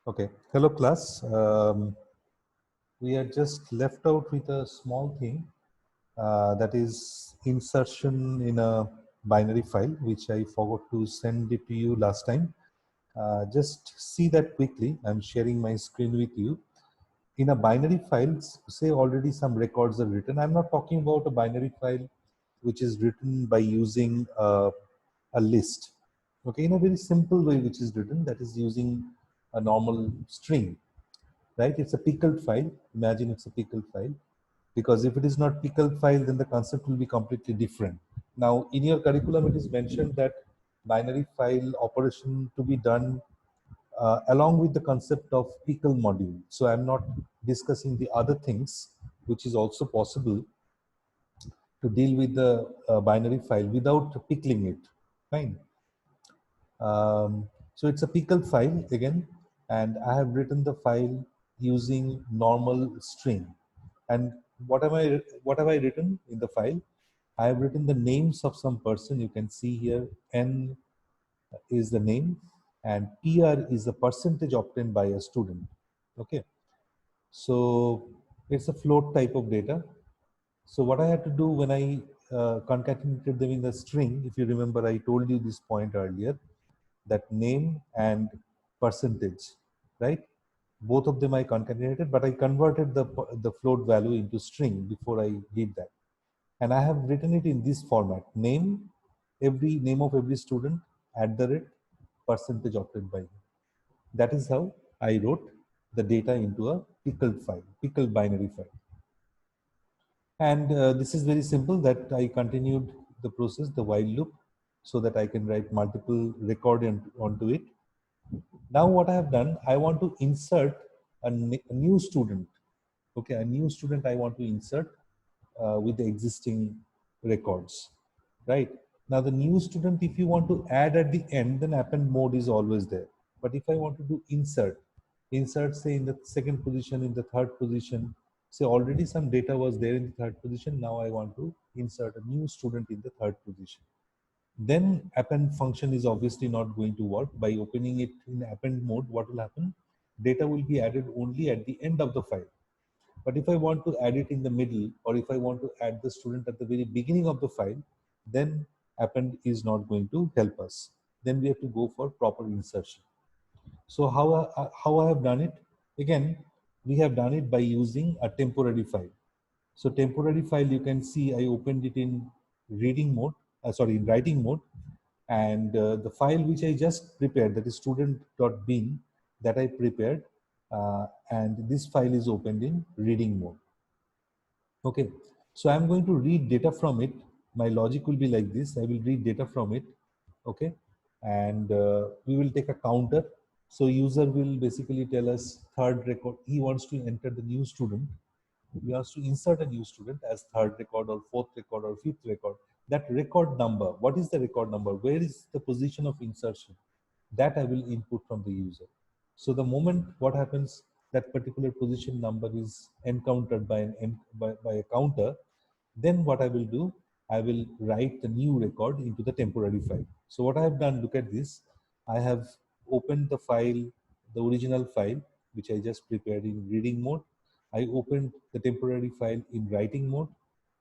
Okay, hello class. We are just left out with a small thing that is insertion in a binary file, which I forgot to send it to you last time. Just see that quickly. I'm sharing my screen with you. In a binary file, say already some records are written. I'm not talking about a binary file which is written by using a list. Okay, in a very simple way, which is written, that is using a normal string, right? It's a pickled file. Imagine it's a pickled file, because if it is not pickled file, then the concept will be completely different. Now, in your curriculum, it is mentioned that binary file operation to be done along with the concept of pickle module. So I'm not discussing the other things, which is also possible to deal with the binary file without pickling it. Fine. So it's a pickle file again, and I have written the file using normal string. And what have I written in the file? I have written the names of some person. You can see here N is the name, and PR is the percentage obtained by a student. Okay, so it's a float type of data. So what I had to do when I concatenated them in the string, if you remember, I told you this point earlier, that name and percentage, right? Both of them I concatenated, but I converted the float value into string before I did that. And I have written it in this format: name of every student, @ percentage obtained by him. That is how I wrote the data into a pickled file, pickled binary file. And this is very simple, that I continued the process, the while loop, so that I can write multiple record onto it. Now what I have done, I want to insert a new student. Okay, a new student I want to insert with the existing records, right? Now the new student, if you want to add at the end, then append mode is always there. But if I want to do insert say in the second position, in the third position, say already some data was there in the third position, now I want to insert a new student in the third position, then append function is obviously not going to work. By opening it in append mode, what will happen? Data will be added only at the end of the file. But if I want to add it in the middle, or if I want to add the student at the very beginning of the file, then append is not going to help us. Then we have to go for proper insertion. So how I have done it? Again, we have done it by using a temporary file. So temporary file, you can see I opened it in in writing mode, and the file which I just prepared, that is student.bin, that I prepared, and this file is opened in reading mode. Okay, so I'm going to read data from it. My logic will be like this: I will read data from it. Okay, and we will take a counter. So user will basically tell us third record. He wants to enter the new student. He wants to insert a new student as third record or fourth record or fifth record. That record number, what is the record number? Where is the position of insertion? That I will input from the user. So the moment what happens, that particular position number is encountered by a counter, then what I will do, I will write the new record into the temporary file. So what I have done, look at this. I have opened the file, the original file, which I just prepared in reading mode. I opened the temporary file in writing mode,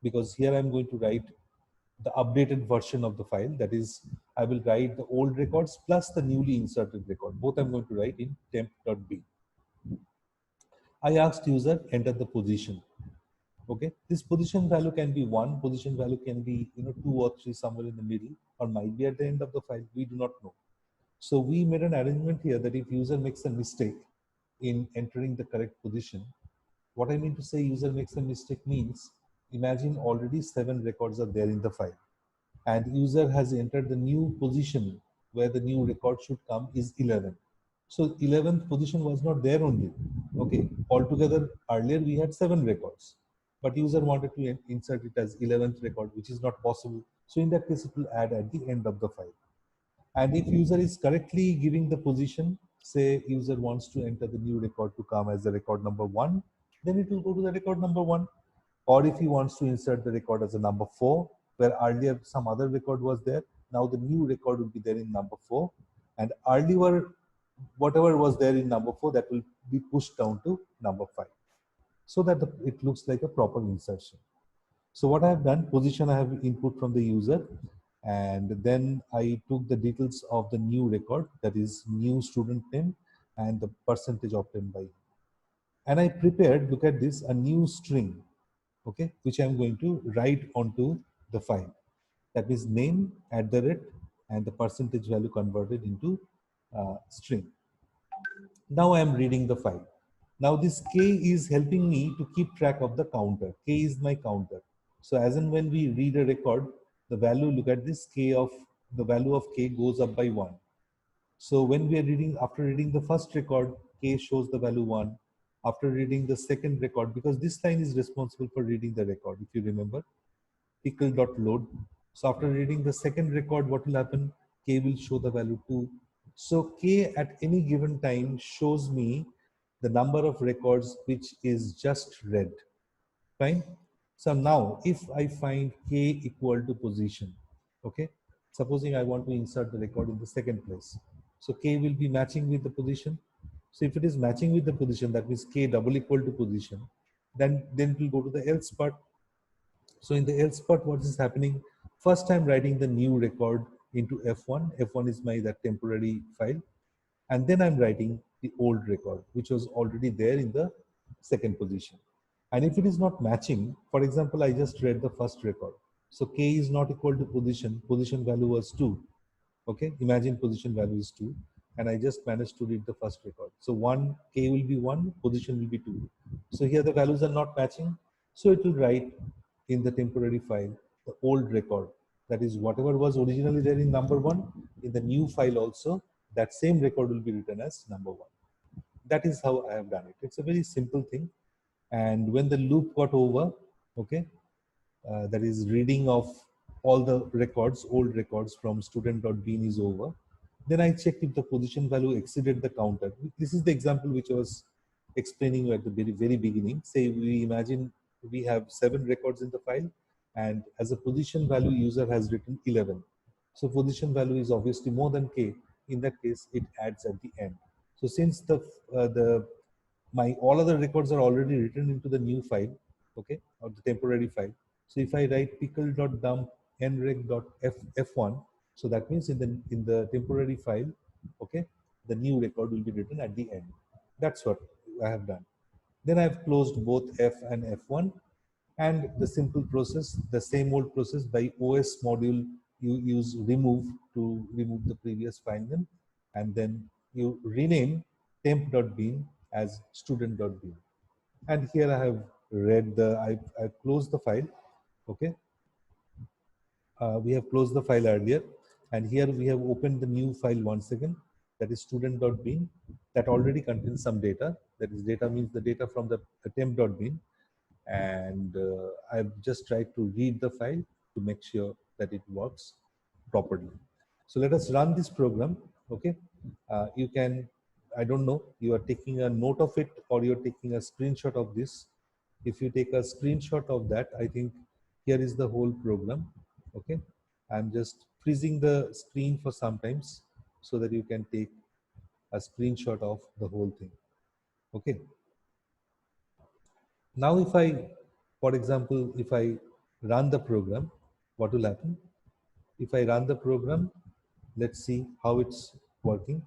because here I'm going to write the updated version of the file. That is, I will write the old records plus the newly inserted record. Both I'm going to write in temp.b. I asked user enter the position. Okay, this position value can be 1, position value can be 2 or 3, somewhere in the middle, or might be at the end of the file. We do not know. So we made an arrangement here that if user makes a mistake in entering the correct position, what I mean to say user makes a mistake means, imagine already 7 records are there in the file, and user has entered the new position where the new record should come is 11. So 11th position was not there only. Okay, altogether earlier we had 7 records, but user wanted to insert it as 11th record, which is not possible. So in that case, it will add at the end of the file. And if user is correctly giving the position, say user wants to enter the new record to come as the record number 1, then it will go to the record number 1. Or if he wants to insert the record as a number 4, where earlier some other record was there, now the new record will be there in number 4. And earlier whatever was there in number 4, that will be pushed down to number 5, so that it looks like a proper insertion. So what I have done, position I have input from the user, and then I took the details of the new record, that is new student name and the percentage obtained by him. And I prepared, look at this, a new string, okay, which I'm going to write onto the file. That is name @ and the percentage value converted into string. Now I am reading the file. Now this K is helping me to keep track of the counter. K is my counter. So as and when we read a record, the value, look at this, K of the value of K goes up by 1. So when we are reading, after reading the first record, K shows the value 1. After reading the second record, because this line is responsible for reading the record, if you remember, pickle.load. So after reading the second record, what will happen? K will show the value 2. So K at any given time shows me the number of records which is just read. Fine. So now if I find K equal to position, okay, supposing I want to insert the record in the second place. So K will be matching with the position. So if it is matching with the position, that means K double equal to position, then it will go to the else part. So in the else part, what is happening? First, I'm writing the new record into F1. F1 is my that temporary file. And then I'm writing the old record, which was already there in the second position. And if it is not matching, for example, I just read the first record. So K is not equal to position value was 2. Okay, imagine position value is 2. And I just managed to read the first record. So 1, K will be 1, position will be 2. So here the values are not matching. So it will write in the temporary file the old record. That is whatever was originally there in number 1, in the new file also, that same record will be written as number 1. That is how I have done it. It's a very simple thing. And when the loop got over, okay, that is reading of all the records, old records from student.bean is over, then I checked if the position value exceeded the counter. This is the example which I was explaining at the very beginning. Say we imagine we have 7 records in the file, and as a position value, user has written 11. So position value is obviously more than K. In that case, it adds at the end. So since my all other records are already written into the new file, okay, or the temporary file. So if I write pickle.dump nrec.f1, so that means in the temporary file, okay, the new record will be written at the end. That's what I have done. Then I've closed both F and F1, and the simple process, the same old process by OS module, you use remove to remove the previous file name, and then you rename temp.bean as student.bean. And here I have read I've closed the file, okay. We have closed the file earlier, and here we have opened the new file once again, that is student.bean, that already contains some data. That is, data means the data from the temp.bean, and I've just tried to read the file to make sure that it works properly. So let us run this program, okay. You can, I don't know, you are taking a note of it or you're taking a screenshot of this. If you take a screenshot of that, I think here is the whole program, okay. I'm just freezing the screen for sometimes so that you can take a screenshot of the whole thing, okay. Now if I, for example, if I run the program, what will happen? If I run the program, let's see how it's working.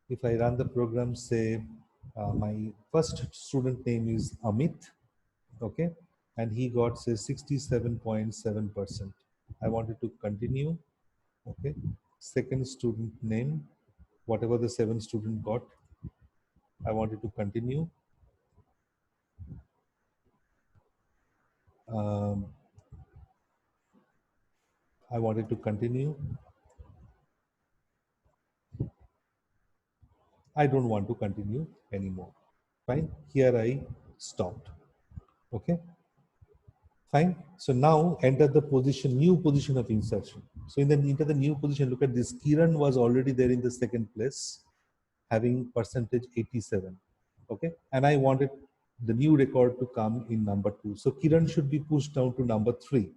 If I run the program, say my first student name is Amit, okay, and he got, say, 67.7%. I wanted to continue, okay. Second student name, whatever the 7 student got, I wanted to continue. I wanted to continue. I don't want to continue anymore. Fine. Here I stopped. Okay. Fine. So now enter the position, new position of insertion. So enter the new position. Look at this. Kiran was already there in the second place, having percentage 87. Okay. And I wanted the new record to come in number 2. So Kiran should be pushed down to number 3.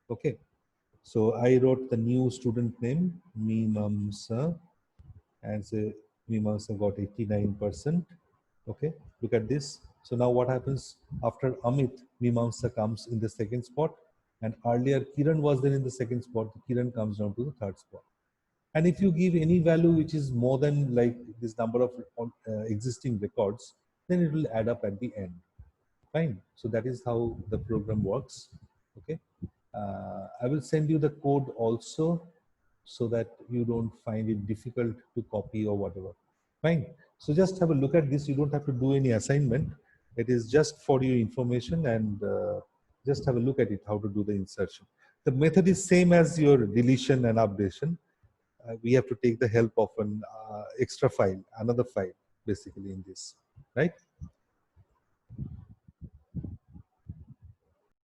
Okay. So I wrote the new student name, Mimamsa. and say Mimamsa got 89%. Okay, look at this. So now what happens after Amit, Mimamsa comes in the second spot, and earlier Kiran was there in the second spot. Kiran comes down to the third spot. And if you give any value which is more than like this number of existing records, then it will add up at the end. Fine. So that is how the program works. Okay. I will send you the code also so that you don't find it difficult to copy or whatever. Fine. So just have a look at this. You don't have to do any assignment. It is just for your information, and just have a look at it, how to do the insertion. The method is same as your deletion and updation. We have to take the help of an extra file, another file basically in this, right?